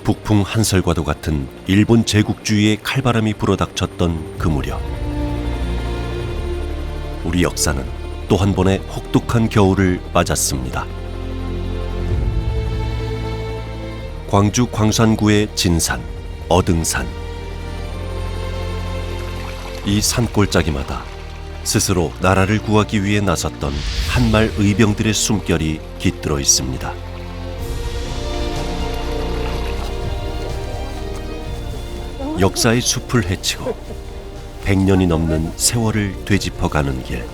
북풍 한설과도 같은 일본 제국주의의 칼바람이 불어닥쳤던 그 무렵, 우리 역사는 또 한 번의 혹독한 겨울을 맞았습니다. 광주 광산구의 진산, 어등산. 이 산골짜기마다 스스로 나라를 구하기 위해 나섰던 한말 의병들의 숨결이 깃들어 있습니다. 역사의 숲을 헤치고 100년이 넘는 세월을 되짚어가는 길.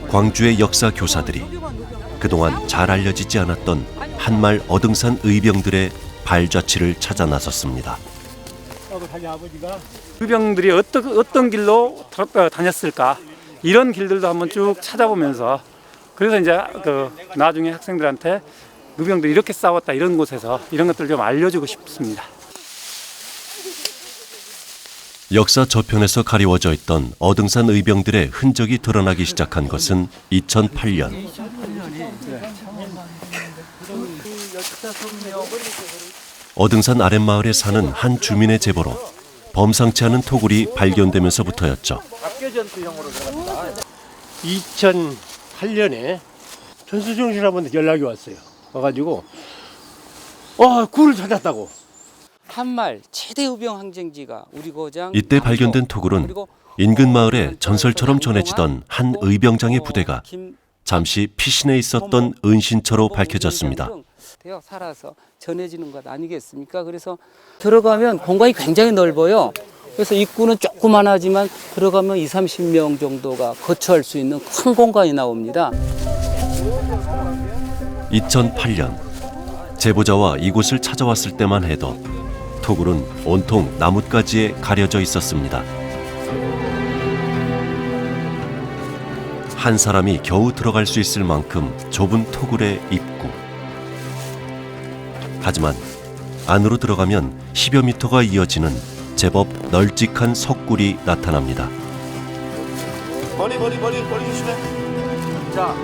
광주의 역사 교사들이 그동안 잘 알려지지 않았던 한말 어등산 의병들의 발자취를 찾아 나섰습니다. 의병들이 어떤 길로 다녔을까, 이런 길들도 한번 쭉 찾아보면서, 그래서 이제 나중에 학생들한테 의병들이 이렇게 싸웠다, 이런 곳에서 이런 것들을 좀 알려주고 싶습니다. 역사 저편에서 가리워져 있던 어등산 의병들의 흔적이 드러나기 시작한 것은 2008년. 어등산 아랫마을에 사는 한 주민의 제보로 범상치 않은 토굴이 발견되면서부터였죠. 2008년에 전수정 씨한테 연락이 왔어요. 와가지고 굴을 찾았다고. 한말 최대 의병 항쟁지가 우리 고장. 이때 발견된 토굴은 인근 마을에 전설처럼 전해지던 한 의병장의 부대가 잠시 피신해 있었던 은신처로 밝혀졌습니다. 되어 살아서 전해지는 것 아니겠습니까? 그래서 들어가면 공간이 굉장히 넓어요. 그래서 입구는 조그만하지만 들어가면 20-30명 정도가 거처할 수 있는 큰 공간이 나옵니다. 2008년 제보자와 이곳을 찾아왔을 때만 해도 토굴은 온통 나뭇가지에 가려져 있었습니다. 한 사람이 겨우 들어갈 수 있을 만큼 좁은 토굴의 입구. 하지만 안으로 들어가면 10여 미터가 이어지는 제법 널찍한 석굴이 나타납니다. 머리 조심해. 자,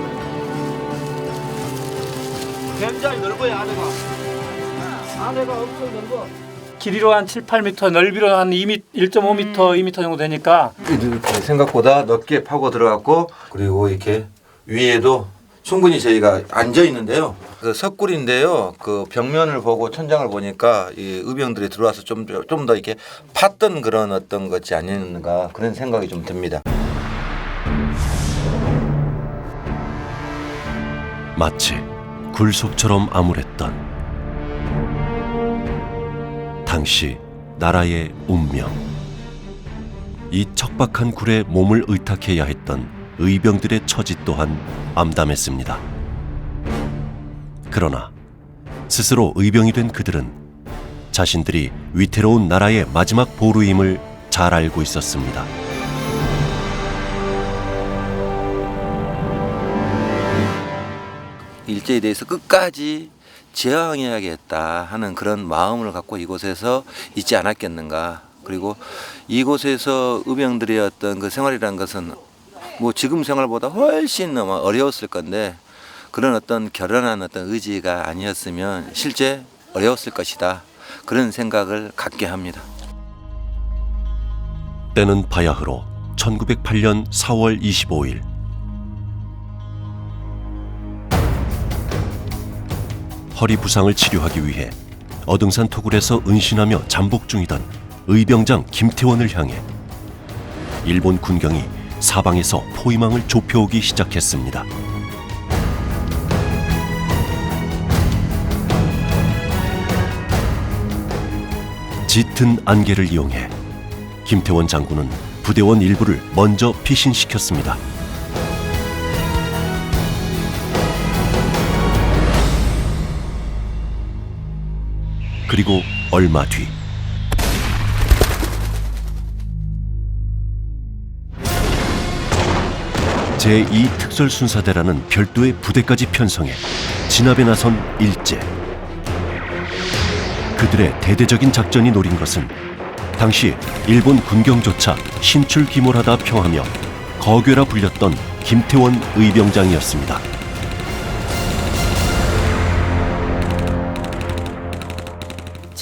굉장히 넓어요, 안에가 엄청 넓어. 길이로 한 7-8m, 넓이로 한 1.5m, 2m 정도 되니까 이렇게 생각보다 넓게 파고 들어갔고, 그리고 이렇게 위에도 충분히 저희가 앉아 있는데요. 그 석굴인데요. 그 벽면을 보고 천장을 보니까 이 의병들이 들어와서 좀 더 이렇게 팠던 그런 어떤 것이 아니었는가, 그런 생각이 좀 듭니다. 마치 굴속처럼 암울했던 당시 나라의 운명. 이 척박한 굴에 몸을 의탁해야 했던 의병들의 처지 또한 암담했습니다. 그러나 스스로 의병이 된 그들은 자신들이 위태로운 나라의 마지막 보루임을 잘 알고 있었습니다. 일제에 대해서 끝까지 저항해야겠다 하는 그런 마음을 갖고 이곳에서 있지 않았겠는가. 그리고 이곳에서 의병들의 어떤 그 생활이라는 것은 뭐 지금 생활보다 훨씬 어려웠을 건데, 그런 어떤 결연한 어떤 의지가 아니었으면 실제 어려웠을 것이다, 그런 생각을 갖게 합니다. 때는 바야흐로 1908년 4월 25일. 허리 부상을 치료하기 위해 어등산 토굴에서 은신하며 잠복 중이던 의병장 김태원을 향해 일본 군경이 사방에서 포위망을 좁혀오기 시작했습니다. 짙은 안개를 이용해 김태원 장군은 부대원 일부를 먼저 피신시켰습니다. 그리고 얼마 뒤 제2특설순사대라는 별도의 부대까지 편성해 진압에 나선 일제. 그들의 대대적인 작전이 노린 것은 당시 일본 군경조차 신출귀몰하다 평하며 거괴라 불렸던 김태원 의병장이었습니다.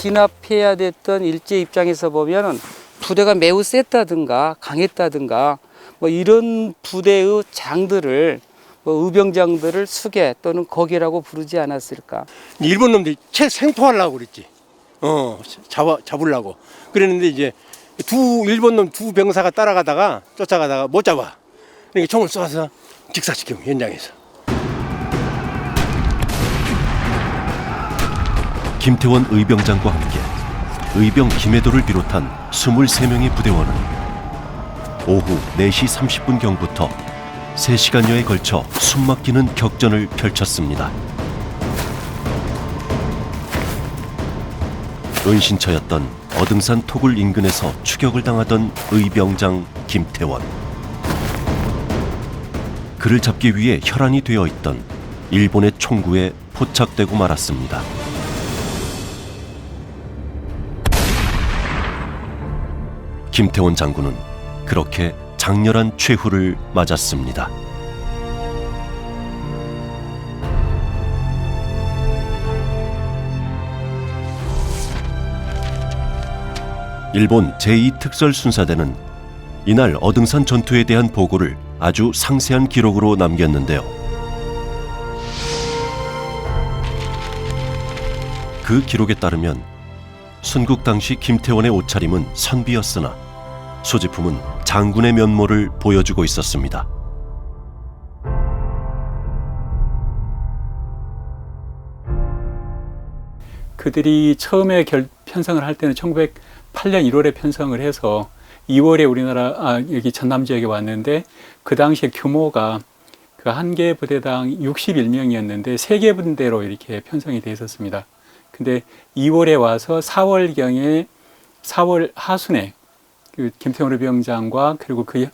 진압해야 됐던 일제 입장에서 보면 부대가 매우 셌다든가 강했다든가 뭐 이런 부대의 장들을 뭐 의병장들을 수계 또는 거기라고 부르지 않았을까. 일본 놈들이 채 생포하려고 그랬지. 잡으려고. 그랬는데 이제 일본 놈 두 병사가 쫓아가다가 못 잡아. 그러니까 총을 쏴서 직사시켜 현장에서. 김태원 의병장과 함께 의병 김해도를 비롯한 23명의 부대원은 오후 4시 30분경부터 3시간여에 걸쳐 숨막히는 격전을 펼쳤습니다. 은신처였던 어등산 토굴 인근에서 추격을 당하던 의병장 김태원. 그를 잡기 위해 혈안이 되어 있던 일본의 총구에 포착되고 말았습니다. 김태원 장군은 그렇게 장렬한 최후를 맞았습니다. 일본 제2특설순사대는 이날 어등산 전투에 대한 보고를 아주 상세한 기록으로 남겼는데요. 그 기록에 따르면 순국 당시 김태원의 옷차림은 선비였으나 소지품은 장군의 면모를 보여주고 있었습니다. 그들이 처음에 편성을 할 때는 1908년 1월에 편성을 해서 2월에 우리나라 여기 전남 지역에 왔는데 그 당시에 규모가 그 한 개 부대당 61명이었는데 3개 분대로 이렇게 편성이 돼 있었습니다. 근데 2월에 와서 4월 하순에 그 김태원 의병장과 그리고 그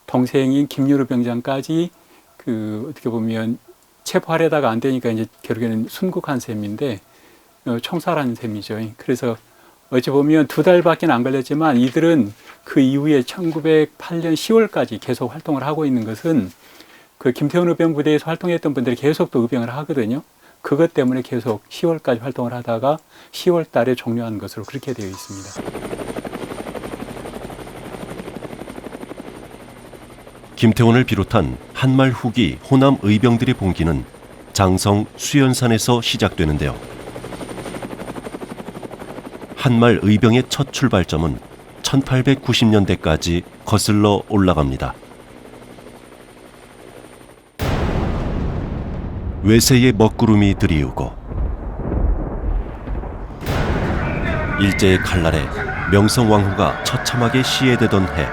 동생인 김유루 병장까지 그 어떻게 보면 체포하려다가 안 되니까 이제 결국에는 순국한 셈인데 총살한 셈이죠. 그래서 어찌 보면 2달밖에 안 걸렸지만 이들은 그 이후에 1908년 10월까지 계속 활동을 하고 있는 것은 그 김태원 의병 부대에서 활동했던 분들이 계속 또 의병을 하거든요. 그것 때문에 계속 10월까지 활동을 하다가 10월 달에 종료한 것으로 그렇게 되어 있습니다. 김태원을 비롯한 한말 후기 호남 의병들의 봉기는 장성 수연산에서 시작되는데요. 한말 의병의 첫 출발점은 1890년대까지 거슬러 올라갑니다. 외세의 먹구름이 들이우고 일제의 칼날에 명성왕후가 처참하게 시해되던 해,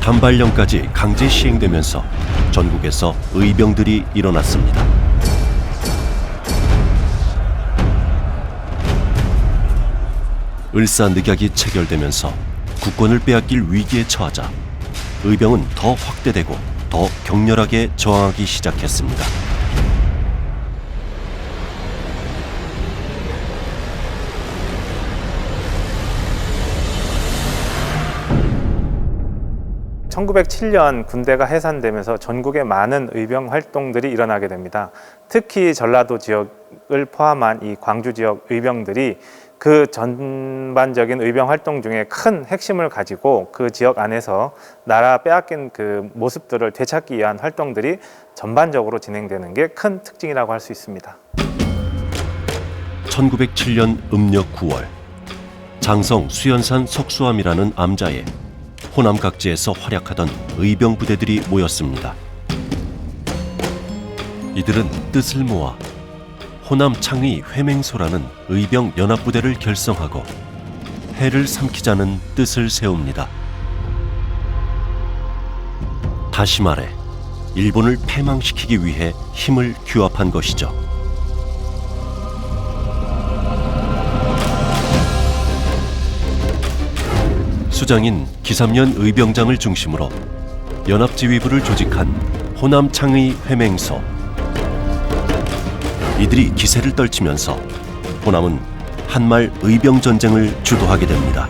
단발령까지 강제 시행되면서 전국에서 의병들이 일어났습니다. 을사늑약이 체결되면서 국권을 빼앗길 위기에 처하자 의병은 더 확대되고 더 격렬하게 저항하기 시작했습니다. (1907년) 군대가 해산되면서 전국에 많은 의병 활동들이 일어나게 됩니다. 특히 전라도 지역을 포함한 이 광주 지역 의병들이 그 전반적인 의병 활동 중에 큰 핵심을 가지고 그 지역 안에서 나라 빼앗긴 그 모습들을 되찾기 위한 활동들이 전반적으로 진행되는 게 큰 특징이라고 할 수 있습니다. 1907년 음력 9월, 장성 수연산 석수암이라는 암자에 호남 각지에서 활약하던 의병 부대들이 모였습니다. 이들은 뜻을 모아 호남 창의 회맹소라는 의병 연합부대를 결성하고 해를 삼키자는 뜻을 세웁니다. 다시 말해 일본을 패망시키기 위해 힘을 규합한 것이죠. 수장인 기삼년 의병장을 중심으로 연합지휘부를 조직한 호남 창의 회맹소. 이들이 기세를 떨치면서 호남은 한말 의병 전쟁을 주도하게 됩니다.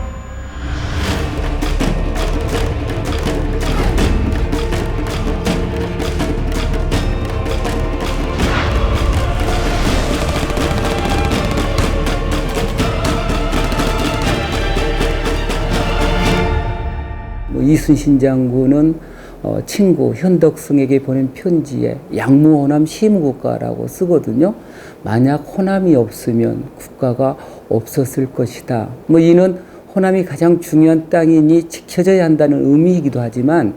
이순신 장군은 친구 현덕승에게 보낸 편지에 양무호남 시무국가라고 쓰거든요. 만약 호남이 없으면 국가가 없었을 것이다. 뭐 이는 호남이 가장 중요한 땅이니 지켜져야 한다는 의미이기도 하지만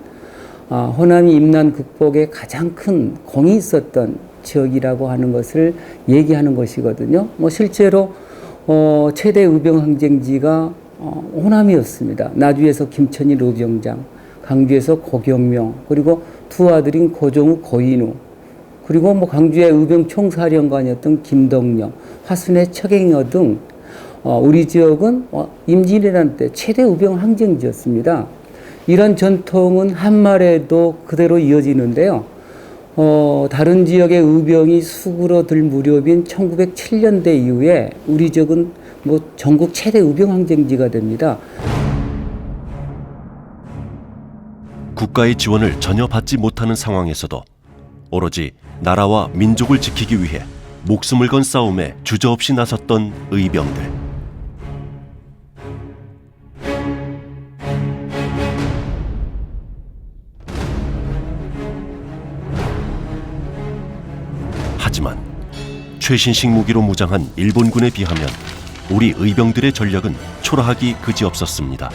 호남이 임난 극복에 가장 큰 공이 있었던 지역이라고 하는 것을 얘기하는 것이거든요. 뭐 실제로 최대 의병 항쟁지가 호남이었습니다. 나주에서 김천일 의병장, 강주에서 고경명, 그리고 두 아들인 고종우, 고인우, 그리고 뭐 강주의 의병 총사령관이었던 김덕령, 화순의 척행여 등 우리 지역은 임진왜란 때 최대 의병 항쟁지였습니다. 이런 전통은 한말에도 그대로 이어지는데요. 다른 지역의 의병이 수그러들 무렵인 1907년대 이후에 우리 지역은 뭐 전국 최대 의병 항쟁지가 됩니다. 국가의 지원을 전혀 받지 못하는 상황에서도 오로지 나라와 민족을 지키기 위해 목숨을 건 싸움에 주저없이 나섰던 의병들. 하지만 최신식 무기로 무장한 일본군에 비하면 우리 의병들의 전력은 초라하기 그지없었습니다.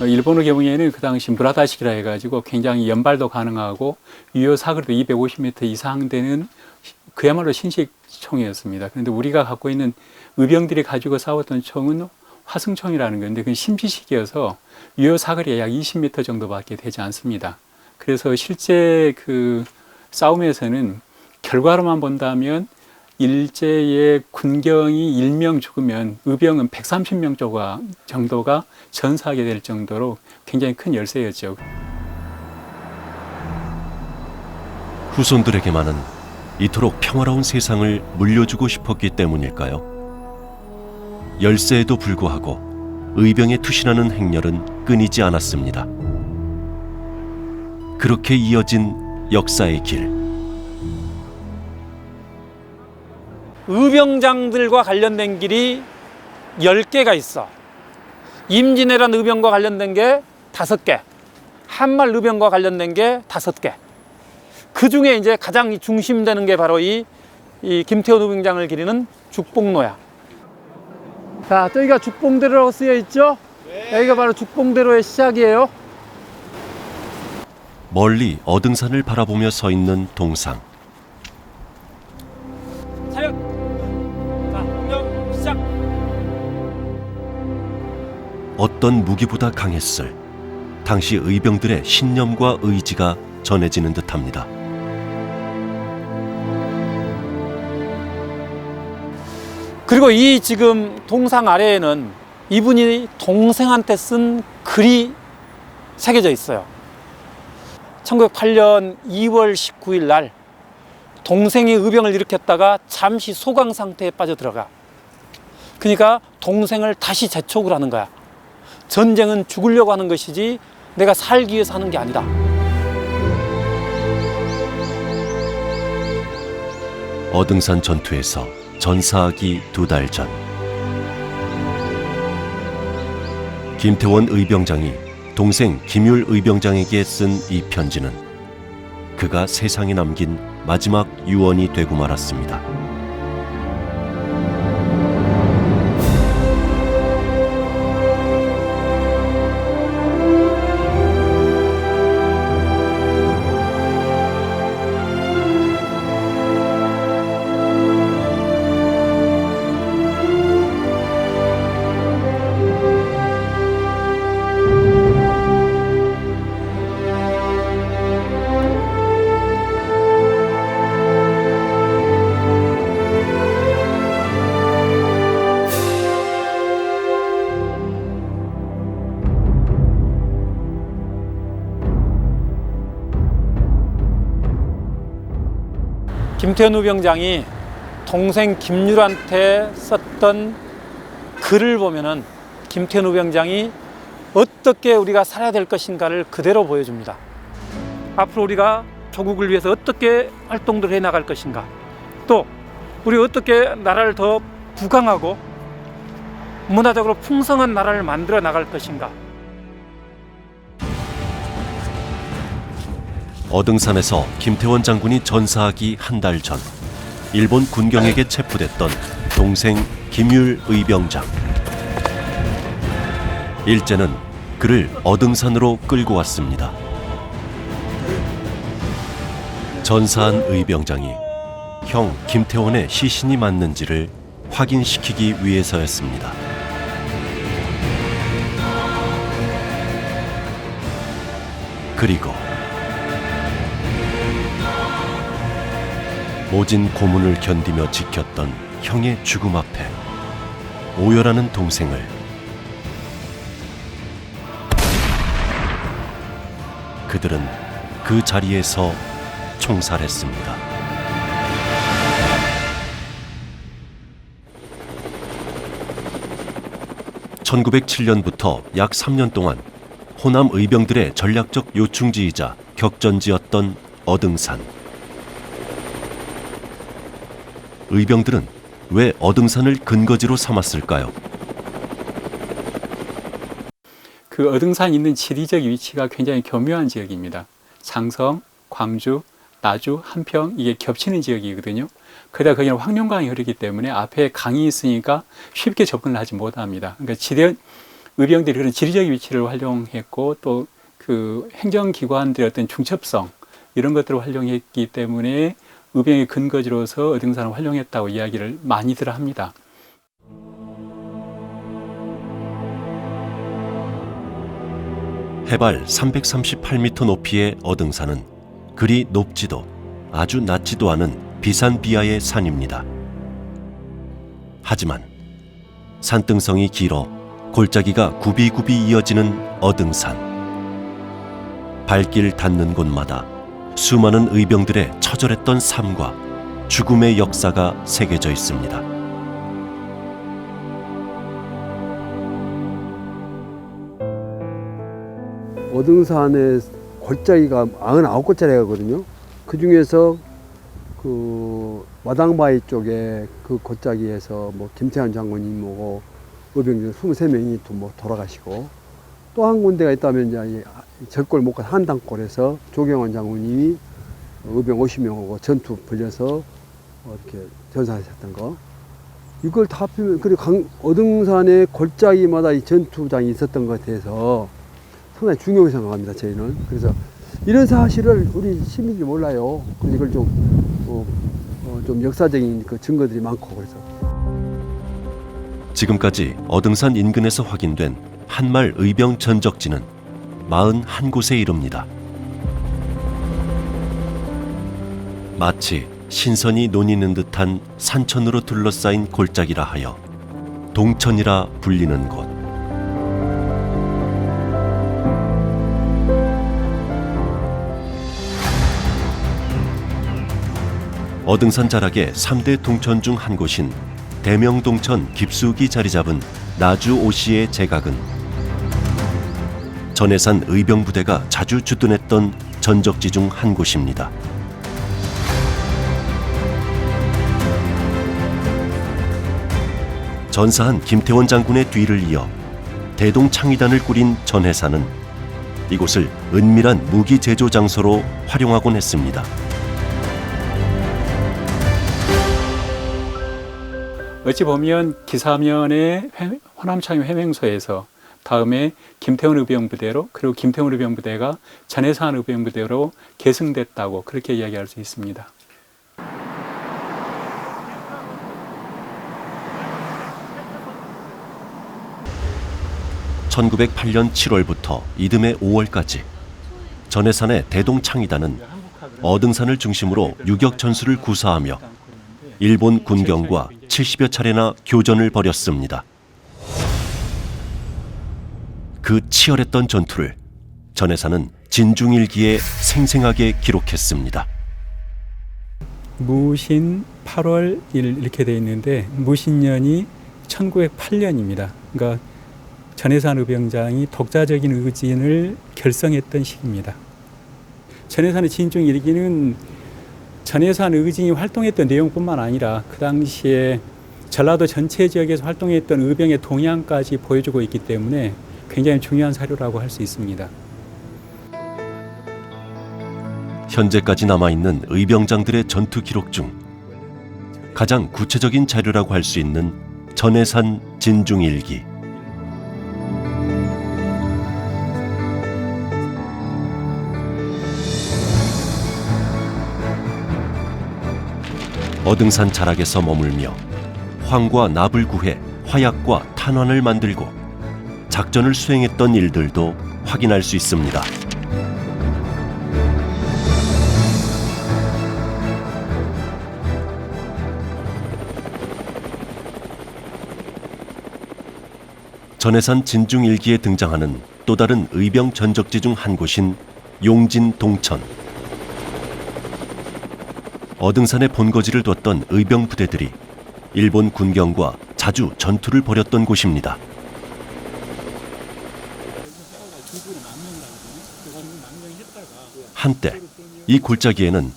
일본의 경우에는 그 당시 무라다식이라 해가지고 굉장히 연발도 가능하고 유효 사거리도 250m 이상 되는 그야말로 신식 총이었습니다. 그런데 우리가 갖고 있는 의병들이 가지고 싸웠던 총은 화승총이라는 건데 그건 신비식이어서 유효 사거리가 약 20m 정도밖에 되지 않습니다. 그래서 실제 그 싸움에서는 결과로만 본다면 일제의 군경이 1명 죽으면 의병은 130명 정도가 전사하게 될 정도로 굉장히 큰 열세였죠. 후손들에게만은 이토록 평화로운 세상을 물려주고 싶었기 때문일까요? 열세에도 불구하고 의병에 투신하는 행렬은 끊이지 않았습니다. 그렇게 이어진 역사의 길. 의병장들과 관련된 길이 10개가 있어. 임진왜란 의병과 관련된 게 5개, 한말 의병과 관련된 게 5개. 그 중에 이제 가장 중심되는 게 바로 이 김태원 의병장을 기리는 죽봉로야. 자, 저기가 죽봉대로라고 쓰여 있죠? 여기가 바로 죽봉대로의 시작이에요. 멀리 어등산을 바라보며 서 있는 동상. 차렷! 자, 공격 시작! 어떤 무기보다 강했을 당시 의병들의 신념과 의지가 전해지는 듯합니다. 그리고 이 지금 동상 아래에는 이분이 동생한테 쓴 글이 새겨져 있어요. 1908년 2월 19일 날 동생이 의병을 일으켰다가 잠시 소강 상태에 빠져들어가. 그러니까 동생을 다시 재촉을 하는 거야. 전쟁은 죽으려고 하는 것이지 내가 살기 위해서 하는 게 아니다. 어등산 전투에서 전사하기 2달 전, 김태원 의병장이 동생 김율 의병장에게 쓴 이 편지는 그가 세상에 남긴 마지막 유언이 되고 말았습니다. 김태원 의병장이 동생 김율한테 썼던 글을 보면은 김태원 의병장이 어떻게 우리가 살아야 될 것인가를 그대로 보여줍니다. 앞으로 우리가 조국을 위해서 어떻게 활동들을 해 나갈 것인가, 또 우리 어떻게 나라를 더 부강하고 문화적으로 풍성한 나라를 만들어 나갈 것인가. 어등산에서 김태원 장군이 전사하기 한 달 전 일본 군경에게 체포됐던 동생 김율 의병장. 일제는 그를 어등산으로 끌고 왔습니다. 전사한 의병장이 형 김태원의 시신이 맞는지를 확인시키기 위해서였습니다. 그리고 모진 고문을 견디며 지켰던 형의 죽음 앞에 오열하는 동생을 그들은 그 자리에서 총살했습니다. (1907년부터) 약 3년 동안 호남 의병들의 전략적 요충지이자 격전지였던 어등산. 의병들은 왜 어등산을 근거지로 삼았을까요? 그 어등산이 있는 지리적 위치가 굉장히 교묘한 지역입니다. 장성, 광주, 나주, 한평 이게 겹치는 지역이거든요. 그러다 거기는 황룡강이 흐르기 때문에 앞에 강이 있으니까 쉽게 접근을 하지 못합니다. 그러니까 의병들이 그런 지리적 위치를 활용했고 또 그 행정기관들의 어떤 중첩성 이런 것들을 활용했기 때문에 의병의 근거지로서 어등산을 활용했다고 이야기를 많이들 합니다. 해발 338m 높이의 어등산은 그리 높지도 아주 낮지도 않은 비산비하의 산입니다. 하지만 산등성이 길어 골짜기가 굽이굽이 이어지는 어등산. 발길 닿는 곳마다 수많은 의병들의 처절했던 삶과 죽음의 역사가 새겨져 있습니다. 어등산의 골짜기가 99골짜리거든요. 그 중에서 그 마당바위 쪽에 그 골짜기에서 뭐 김태환 장군님 뭐고 의병 23명이 뭐 돌아가시고 또 한 군데가 있다면 이제 절골 못 가 한당골에서 조경환 장군님이 의병 50명하고 전투 벌려서 이렇게 전사하셨던 거. 이걸 다 합치면 그리고 어등산의 골짜기마다 이 전투장이 있었던 것에 대해서 상당히 중요하게 생각합니다. 저희는. 그래서 이런 사실을 우리 시민들이 몰라요. 그래서 이걸 좀 역사적인 그 증거들이 많고 그래서. 지금까지 어등산 인근에서 확인된 한말 의병 전적지는 41곳에 이릅니다. 마치 신선이 논이는 듯한 산천으로 둘러싸인 골짜기라 하여 동천이라 불리는 곳. 어등산 자락의 3대 동천 중 한 곳인 대명동천 깊숙이 자리 잡은 나주 오시의 제각은 전해산 의병부대가 자주 주둔했던 전적지 중 한 곳입니다. 전사한 김태원 장군의 뒤를 이어 대동창의단을 꾸린 전해산은 이곳을 은밀한 무기 제조 장소로 활용하곤 했습니다. 어찌 보면 기사면의 호남창의 회맹소에서 다음에 김태원 의병부대로 그리고 김태원 의병부대가 전해산 의병부대로 계승됐다고 그렇게 이야기할 수 있습니다. (1908년 7월부터) 이듬해 5월까지 전해산의 대동창의단은 어등산을 중심으로 유격 전술을 구사하며 일본 군경과 70여 차례나 교전을 벌였습니다. 그 치열했던 전투를 전해산은 진중일기에 생생하게 기록했습니다. 무신 8월 1일 이렇게 돼 있는데 무신년이 1908년입니다. 그러니까 전해산 의병장이 독자적인 의진을 결성했던 시기입니다. 전해산의 진중일기는 전해산 의진이 활동했던 내용뿐만 아니라 그 당시에 전라도 전체 지역에서 활동했던 의병의 동향까지 보여주고 있기 때문에 굉장히 중요한 사료라고 할 수 있습니다. 현재까지 남아있는 의병장들의 전투 기록 중 가장 구체적인 자료라고 할 수 있는 전해산 진중일기. 어등산 자락에서 머물며 황과 납을 구해 화약과 탄환을 만들고 작전을 수행했던 일들도 확인할 수 있습니다. 전해산 진중일기에 등장하는 또 다른 의병 전적지 중 한 곳인 용진 동천. 어등산에 본거지를 뒀던 의병 부대들이 일본 군경과 자주 전투를 벌였던 곳입니다. 한때 이 골짜기에는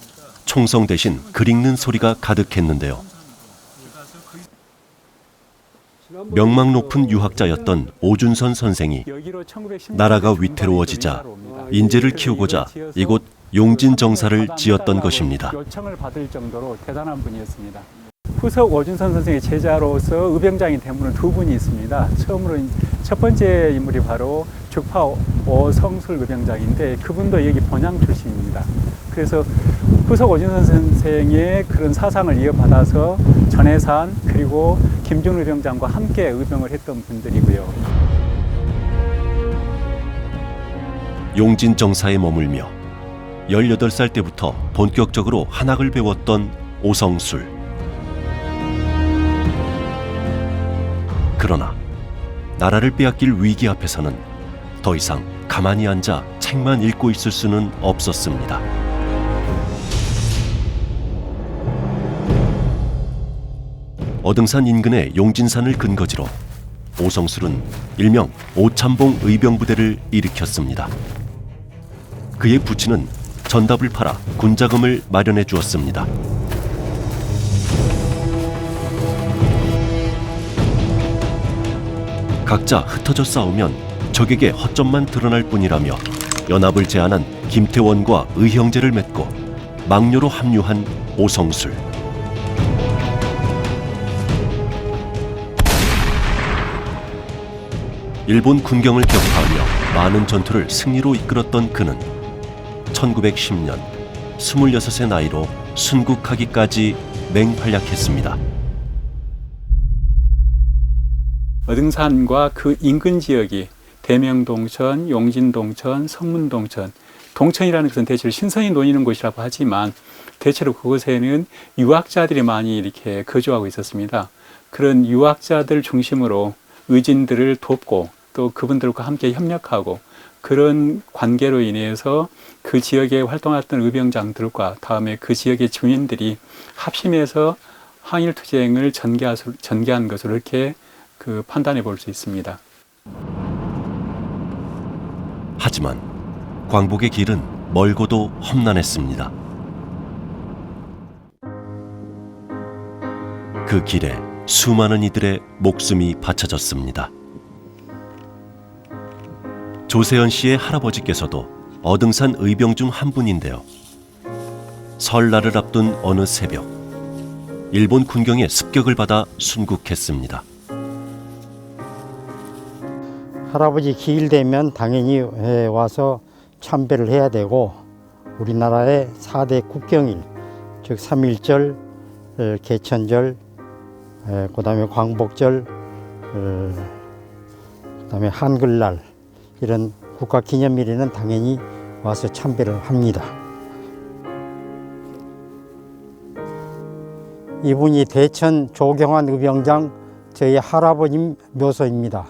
총성 대신 글 읽는 소리가 가득했는데요. 명망 높은 유학자였던 오준선 선생이 나라가 위태로워지자 인재를 키우고자 이곳 용진 정사를 지었던 것입니다. 요청을 받을 정도로 대단한 분이었습니다. 후석 오준선 선생의 제자로서 의병장이 된 분은 두 분이 있습니다. 첫 번째 인물이 바로 죽파 오성술 의병장인데 그분도 여기 본양 출신입니다. 그래서 후석 오준선 선생의 그런 사상을 이어받아서 전해산 그리고 김준 의병장과 함께 의병을 했던 분들이고요. 용진 정사에 머물며 18살 때부터 본격적으로 한학을 배웠던 오성술. 그러나 나라를 빼앗길 위기 앞에서는 더 이상 가만히 앉아 책만 읽고 있을 수는 없었습니다. 어등산 인근의 용진산을 근거지로 오성술은 일명 오참봉 의병부대를 일으켰습니다. 그의 부친은 전답을 팔아 군자금을 마련해 주었습니다. 각자 흩어져 싸우면 적에게 허점만 드러날 뿐이라며 연합을 제안한 김태원과 의형제를 맺고 망료로 합류한 오성술. 일본 군경을 격파하며 많은 전투를 승리로 이끌었던 그는 1910년 26의 나이로 순국하기까지 맹활약했습니다. 어등산과 그 인근 지역이 대명동천, 용진동천, 성문동천, 동천이라는 것은 대체로 신선이 놓이는 곳이라고 하지만 대체로 그곳에는 유학자들이 많이 이렇게 거주하고 있었습니다. 그런 유학자들 중심으로 의진들을 돕고 또 그분들과 함께 협력하고 그런 관계로 인해서 그 지역에 활동했던 의병장들과 다음에 그 지역의 주민들이 합심해서 항일투쟁을 전개한 것으로 이렇게 판단해 볼 수 있습니다. 하지만 광복의 길은 멀고도 험난했습니다. 그 길에 수많은 이들의 목숨이 바쳐졌습니다. 조세현 씨의 할아버지께서도 어등산 의병 중 한 분인데요. 설날을 앞둔 어느 새벽, 일본 군경의 습격을 받아 순국했습니다. 할아버지 기일 되면 당연히 와서 참배를 해야 되고 우리나라의 4대 국경일, 즉 3.1절, 개천절, 그다음에 광복절, 그다음에 한글날 이런 국가기념일에는 당연히 와서 참배를 합니다. 이분이 대천 조경환 의병장 저희 할아버님 묘소입니다.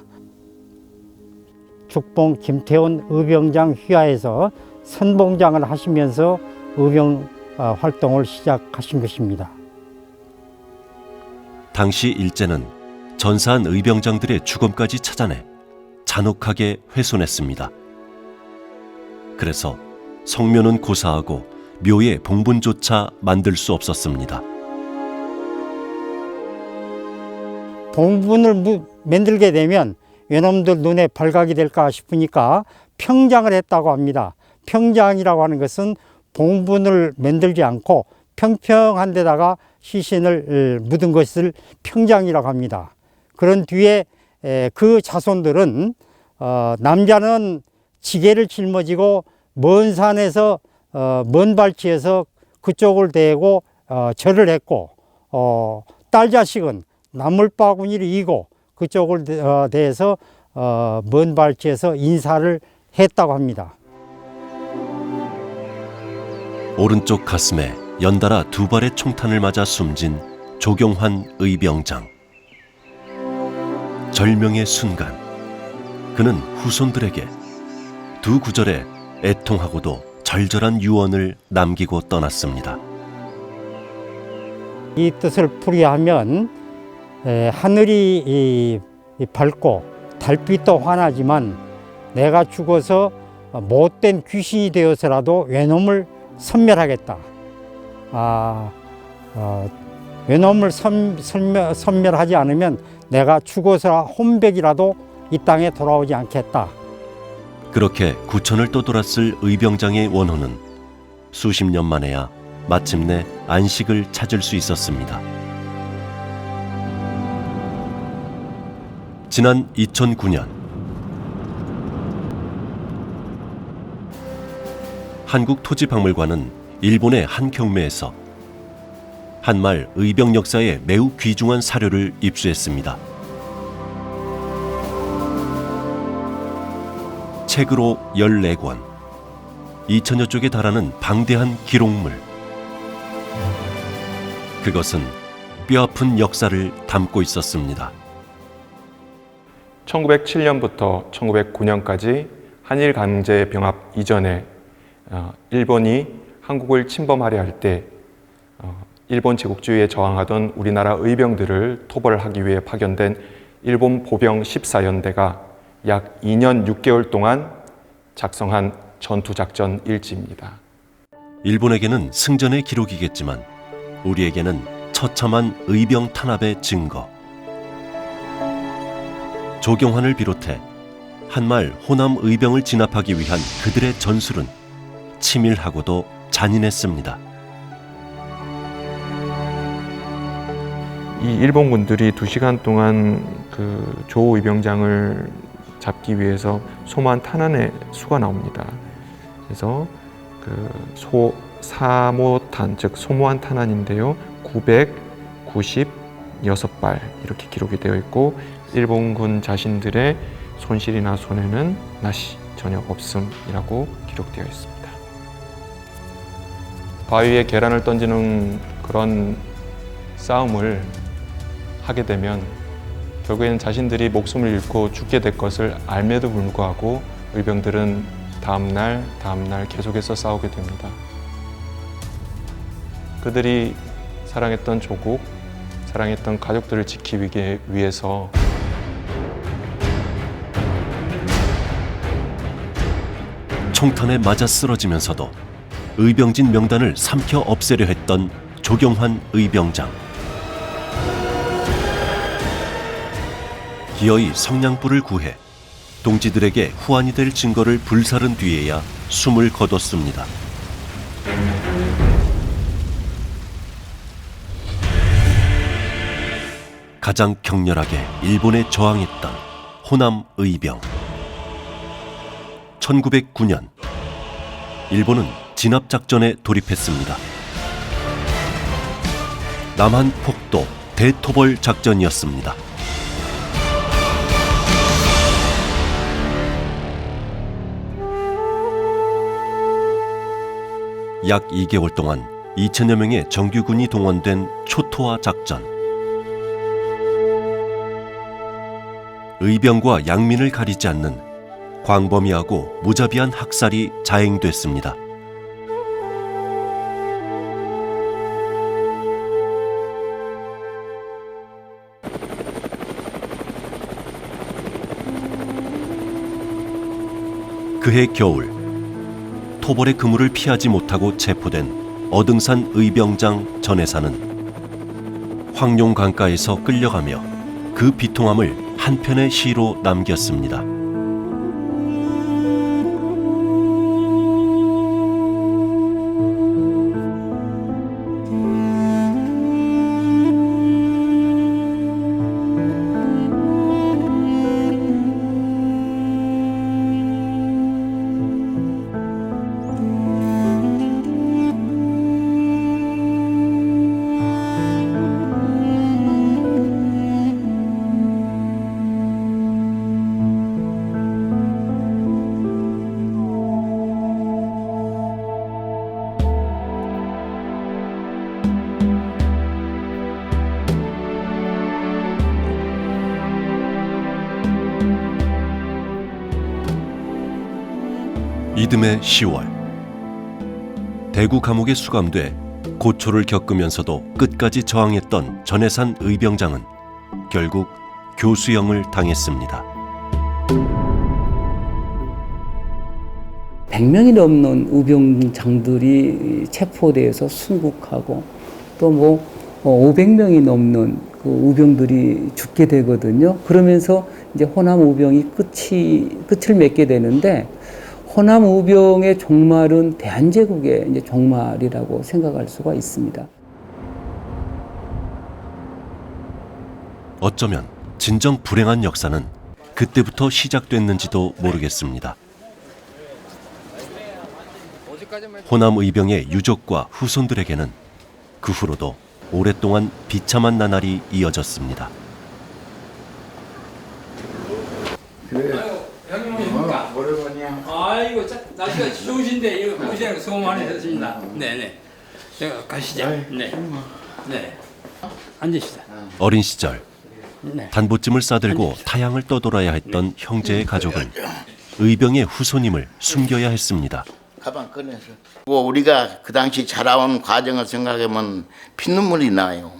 죽봉 김태원 의병장 휘하에서 선봉장을 하시면서 의병 활동을 시작하신 것입니다. 당시 일제는 전사한 의병장들의 죽음까지 찾아내 잔혹하게 훼손했습니다. 그래서 성묘는 고사하고 묘의 봉분조차 만들 수 없었습니다. 봉분을 만들게 되면 외놈들 눈에 발각이 될까 싶으니까 평장을 했다고 합니다. 평장이라고 하는 것은 봉분을 만들지 않고 평평한 데다가 시신을 묻은 것을 평장이라고 합니다. 그런 뒤에 그 자손들은 남자는 지게를 짊어지고 먼 산에서 먼 발치에서 그쪽을 대고 절을 했고 딸 자식은 나물바구니를 이고 그쪽을 대해서 먼 발치에서 인사를 했다고 합니다. 오른쪽 가슴에 연달아 2발의 총탄을 맞아 숨진 조경환 의병장. 절명의 순간, 그는 후손들에게 두 구절의 애통하고도 절절한 유언을 남기고 떠났습니다. 이 뜻을 풀이하면 하늘이 밝고 달빛도 환하지만 내가 죽어서 못된 귀신이 되어서라도 외놈을 섬멸하겠다. 외놈을 섬멸하지 않으면 내가 죽어서 혼백이라도 이 땅에 돌아오지 않겠다. 그렇게 구천을 떠돌았을 의병장의 원호는 수십 년 만에야 마침내 안식을 찾을 수 있었습니다. 지난 2009년 한국토지박물관은 일본의 한 경매에서 한말 의병 역사에 매우 귀중한 사료를 입수했습니다. 책으로 14권, 2000여 쪽에 달하는 방대한 기록물. 그것은 뼈아픈 역사를 담고 있었습니다. 1907년부터 1909년까지 한일 강제 병합 이전에 일본이 한국을 침범하려 할 때 일본 제국주의에 저항하던 우리나라 의병들을 토벌하기 위해 파견된 일본 보병 14연대가 약 2년 6개월 동안 작성한 전투작전 일지입니다. 일본에게는 승전의 기록이겠지만 우리에게는 처참한 의병 탄압의 증거. 조경환을 비롯해 한말 호남 의병을 진압하기 위한 그들의 전술은 치밀하고도 잔인했습니다. 이 일본군들이 2시간 동안 그 조 의병장을 잡기 위해서 소모한 탄환의 수가 나옵니다. 그래서 그 사모탄, 즉 소모한 탄환인데요, 996발 이렇게 기록이 되어 있고 일본군 자신들의 손실이나 손해는 나시, 전혀 없음이라고 기록되어 있습니다. 바위에 계란을 던지는 그런 싸움을 하게 되면 결국에는 자신들이 목숨을 잃고 죽게 될 것을 알매도 불구하고 의병들은 다음날 계속해서 싸우게 됩니다. 그들이 사랑했던 조국, 사랑했던 가족들을 지키기 위해서 총탄에 맞아 쓰러지면서도 의병진 명단을 삼켜 없애려 했던 조경환 의병장. 기어이 성냥불을 구해 동지들에게 후환이 될 증거를 불사른 뒤에야 숨을 거뒀습니다. 가장 격렬하게 일본에 저항했던 호남 의병. 1909년 일본은 진압작전에 돌입했습니다. 남한 폭도 대토벌 작전이었습니다. 약 2개월 동안 2천여 명의 정규군이 동원된 초토화 작전. 의병과 양민을 가리지 않는 광범위하고 무자비한 학살이 자행됐습니다. 그해 겨울 토벌의 그물을 피하지 못하고 체포된 어등산 의병장 전해사는 황룡 강가에서 끌려가며 그 비통함을 한 편의 시로 남겼습니다. 이듬해 10월 대구 감옥에 수감돼 고초를 겪으면서도 끝까지 저항했던 전해산 의병장은 결국 교수형을 당했습니다. 100명이 넘는 의병장들이 체포돼서 순국하고 또 500명이 넘는 그 의병들이 죽게 되거든요. 그러면서 이제 호남 의병이 끝을 맺게 되는데 호남 의병의 종말은 대한제국의 이제 종말이라고 생각할 수가 있습니다. 어쩌면 진정 불행한 역사는 그때부터 시작됐는지도 모르겠습니다. 호남 의병의 유족과 후손들에게는 그 후로도 오랫동안 비참한 나날이 이어졌습니다. 형님 오십니까? 오랜만이야. 아이고 날씨가 좋으신데 이거 고생 수고 많이 하셨습니다. 네네. 제가 가시죠. 네. 네. 앉으시다. 어린 시절 단보찜을 싸들고 타향을 떠돌아야 했던 형제의 가족은 의병의 후손임을 숨겨야 했습니다. 가방 꺼내서. 우리가 그 당시 자라온 과정을 생각하면 피눈물이 나요.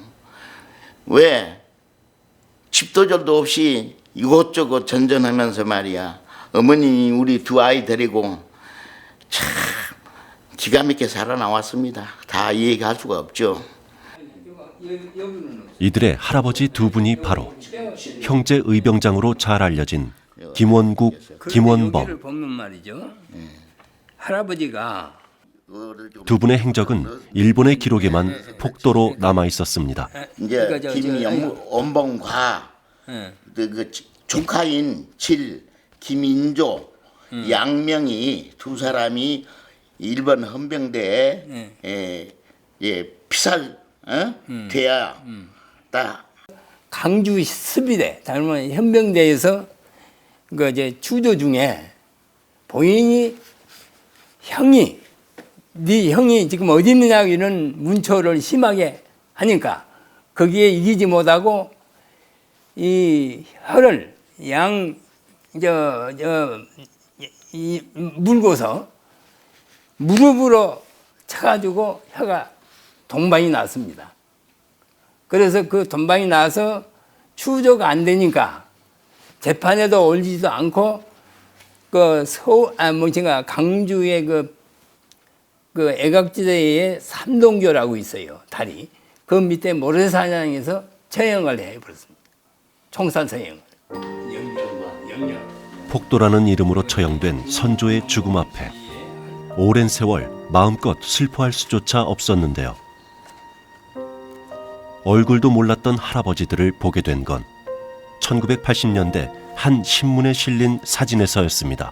왜? 집도절도 없이 이곳저곳 전전하면서 말이야. 어머니 우리 두 아이 데리고 참 기가 막히게 살아나왔습니다. 다 얘기할 수가 없죠. 이들의 할아버지 두 분이 바로 형제 의병장으로 잘 알려진 김원국, 김원범. 보면 말이죠. 할아버지가 두 분의 행적은 일본의 기록에만 폭도로 남아 있었습니다. 이제 김원범과 그 조카인 김인조, 양명이 두 사람이 일본 헌병대에 피살 돼야 딱 강주 수비대 닮은 헌병대에서 그 이제 주조 중에 본인이 네 형이 지금 어디 있느냐 이런 문초를 심하게 하니까 거기에 이기지 못하고 이 혀를 물고서 무릎으로 쳐가지고 혀가 동방이 났습니다. 그래서 그 동방이 나서 추조가 안 되니까 재판에도 올리지도 않고 강주의 그 애각지대에 삼동교라고 있어요. 다리. 그 밑에 모래사장에서 처형을 해버렸습니다. 총살 처형을. 폭도라는 이름으로 처형된 선조의 죽음 앞에 오랜 세월 마음껏 슬퍼할 수조차 없었는데요. 얼굴도 몰랐던 할아버지들을 보게 된 건 1980년대 한 신문에 실린 사진에서였습니다.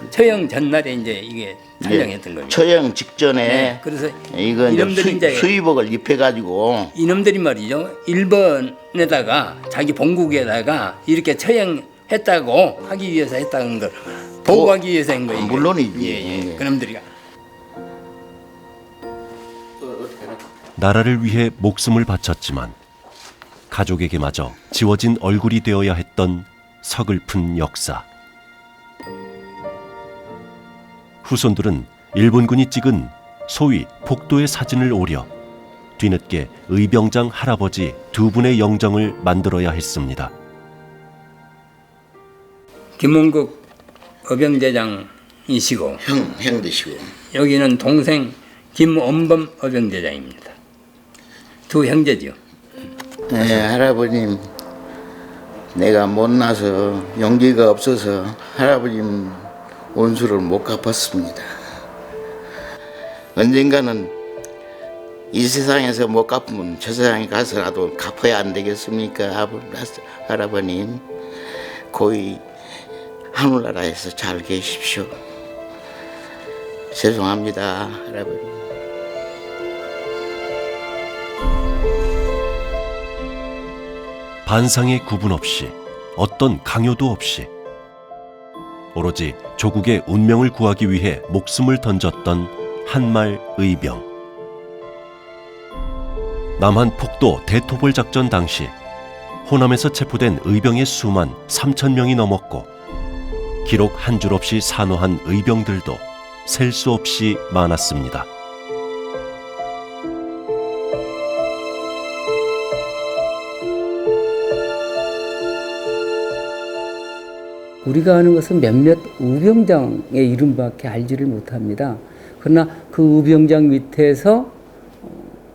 처형 전날에 이제 이게 촬영했던 거예요. 처형 직전에 네, 그래서 이건 이제 수의복을 입혀가지고 이놈들이 말이죠. 일본에다가 자기 본국에다가 이렇게 처형했다고 하기 위해서 했다는 걸 보고하기 위해서 한 거예요. 물론이지. 그놈들이가 나라를 위해 목숨을 바쳤지만 가족에게마저 지워진 얼굴이 되어야 했던 서글픈 역사. 후손들은 일본군이 찍은 소위 폭도의 사진을 오려 뒤늦게 의병장 할아버지 두 분의 영정을 만들어야 했습니다. 김원국 어병대장이시고 형 되시고 여기는 동생 김원범 어병대장입니다. 두 형제죠. 네, 할아버님, 내가 못나서 용기가 없어서 할아버님 원수를 못 갚았습니다. 언젠가는 이 세상에서 못 갚으면 저 세상에 가서라도 갚아야 안 되겠습니까? 할아버님, 고이 하늘나라에서 잘 계십시오. 죄송합니다, 할아버님. 반상의 구분 없이, 어떤 강요도 없이 오로지 조국의 운명을 구하기 위해 목숨을 던졌던 한말 의병. 남한 폭도 대토벌 작전 당시 호남에서 체포된 의병의 수만 3,000명이 넘었고, 기록 한 줄 없이 산호한 의병들도 셀 수 없이 많았습니다. 우리가 아는 것은 몇몇 의병장의 이름밖에 알지를 못합니다. 그러나 그 의병장 밑에서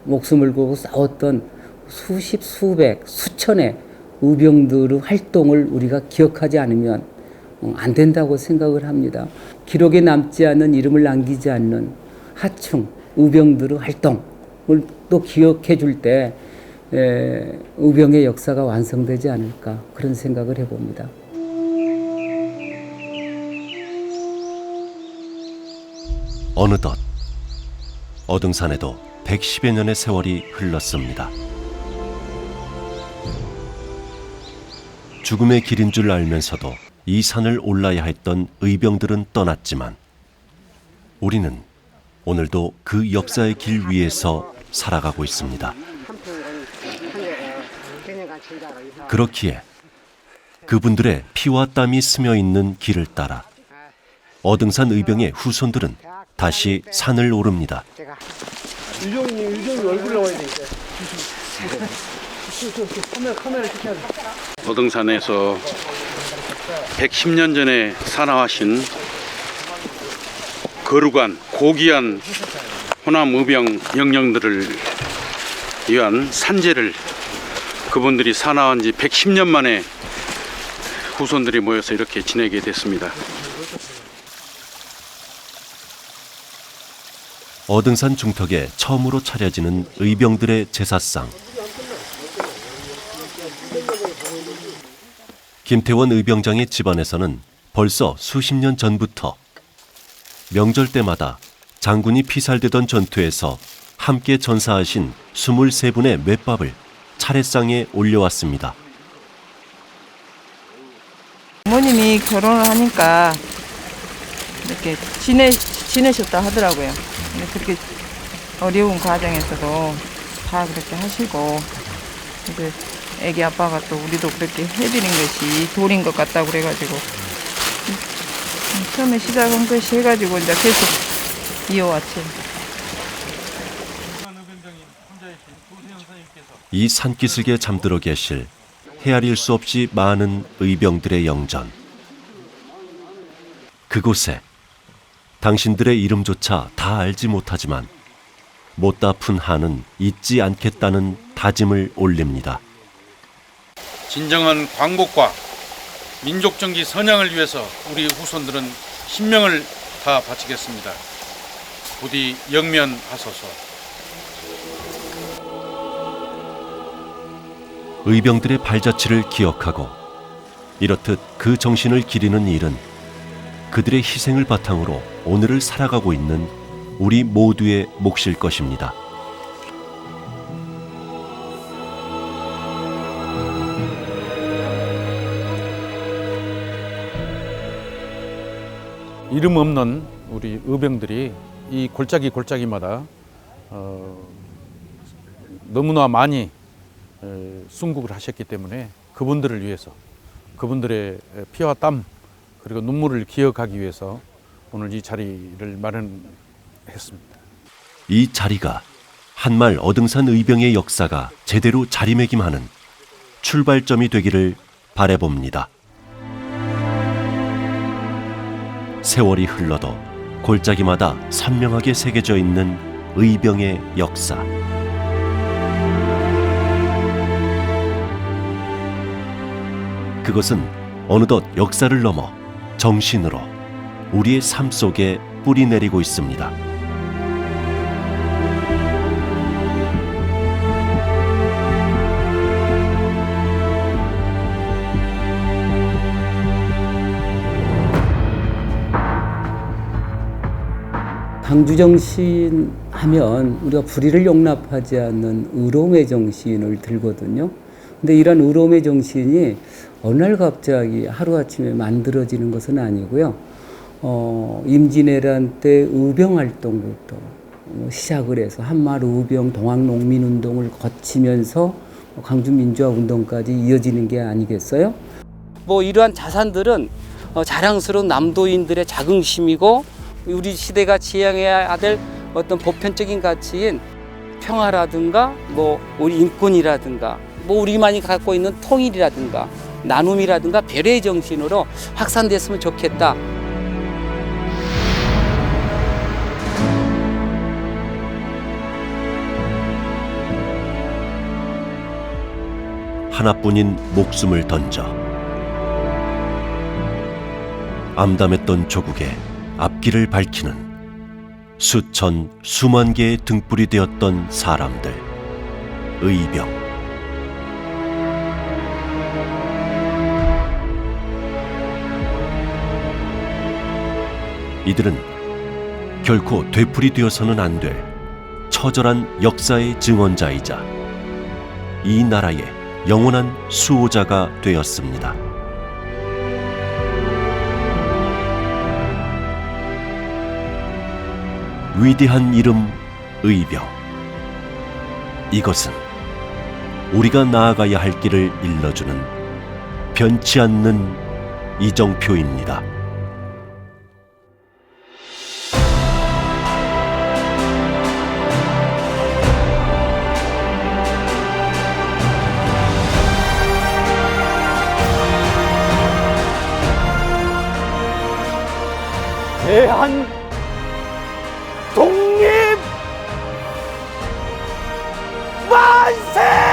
목숨을 걸고 싸웠던 수십, 수백, 수천의 의병들의 활동을 우리가 기억하지 않으면 안 된다고 생각을 합니다. 기록에 남지 않는, 이름을 남기지 않는 하층 의병들의 활동을 또 기억해 줄 때 의병의 역사가 완성되지 않을까, 그런 생각을 해봅니다. 어느덧 어등산에도 110여 년의 세월이 흘렀습니다. 죽음의 길인 줄 알면서도 이 산을 올라야 했던 의병들은 떠났지만, 우리는 오늘도 그 역사의 길 위에서 살아가고 있습니다. 그렇기에 그분들의 피와 땀이 스며 있는 길을 따라 어등산 의병의 후손들은 다시 산을 오릅니다. 유정이 얼굴 나와야 돼. 카메라 찍혀야 돼. 어등산에서 110년 전에 산화하신 거룩한 고귀한 호남 의병 영령들을 위한 산제를 그분들이 산화한 지 110년 만에 후손들이 모여서 이렇게 지내게 됐습니다. 어등산 중턱에 처음으로 차려지는 의병들의 제사상. 김태원 의병장의 집안에서는 벌써 수십 년 전부터 명절 때마다 장군이 피살되던 전투에서 함께 전사하신 23분의 맷밥을 차례상에 올려왔습니다. 부모님이 결혼을 하니까 이렇게 지내셨다 하더라고요. 그렇게 어려운 과정에서도 다 그렇게 하시고, 이제 애기 아빠가 또 우리도 그렇게 해드린 것이 도리인 것 같다고 그래가지고 처음에 시작한 것이 해가지고 이제 계속 이어왔죠. 이 산기슭에 잠들어 계실 헤아릴 수 없이 많은 의병들의 영전. 그곳에 당신들의 이름조차 다 알지 못하지만 못다 푼 한은 잊지 않겠다는 다짐을 올립니다. 진정한 광복과 민족정기 선양을 위해서 우리 후손들은 신명을 다 바치겠습니다. 부디 영면하소서. 의병들의 발자취를 기억하고 이렇듯 그 정신을 기리는 일은 그들의 희생을 바탕으로 오늘을 살아가고 있는 우리 모두의 몫일 것입니다. 이름 없는 우리 의병들이 이 골짜기마다 너무나 많이 순국을 하셨기 때문에 그분들을 위해서, 그분들의 피와 땀 그리고 눈물을 기억하기 위해서 오늘 이 자리를 마련했습니다. 이 자리가 한말 어등산 의병의 역사가 제대로 자리매김하는 출발점이 되기를 바라봅니다. 세월이 흘러도 골짜기마다 선명하게 새겨져 있는 의병의 역사. 그것은 어느덧 역사를 넘어 정신으로 우리의 삶 속에 뿌리 내리고 있습니다. 광주 정신 하면 우리가 불의를 용납하지 않는 의로움의 정신을 들거든요. 근데 이런 의로움의 정신이 어느 날 갑자기 하루아침에 만들어지는 것은 아니고요. 임진왜란 때 의병활동부터 시작을 해서 한마을 의병 동학농민운동을 거치면서 광주민주화운동까지 이어지는 게 아니겠어요? 뭐 이러한 자산들은 자랑스러운 남도인들의 자긍심이고 우리 시대가 지향해야 될 어떤 보편적인 가치인 평화라든가 뭐 우리 인권이라든가 뭐 우리만이 갖고 있는 통일이라든가 나눔이라든가 배려의 정신으로 확산됐으면 좋겠다. 하나뿐인 목숨을 던져 암담했던 조국의 앞길을 밝히는 수천 수만 개의 등불이 되었던 사람들, 의병. 이들은 결코 되풀이 되어서는 안 될 처절한 역사의 증언자이자 이 나라의 영원한 수호자가 되었습니다. 위대한 이름 의병. 이것은 우리가 나아가야 할 길을 일러주는 변치 않는 이정표입니다. 대한 독립 만세!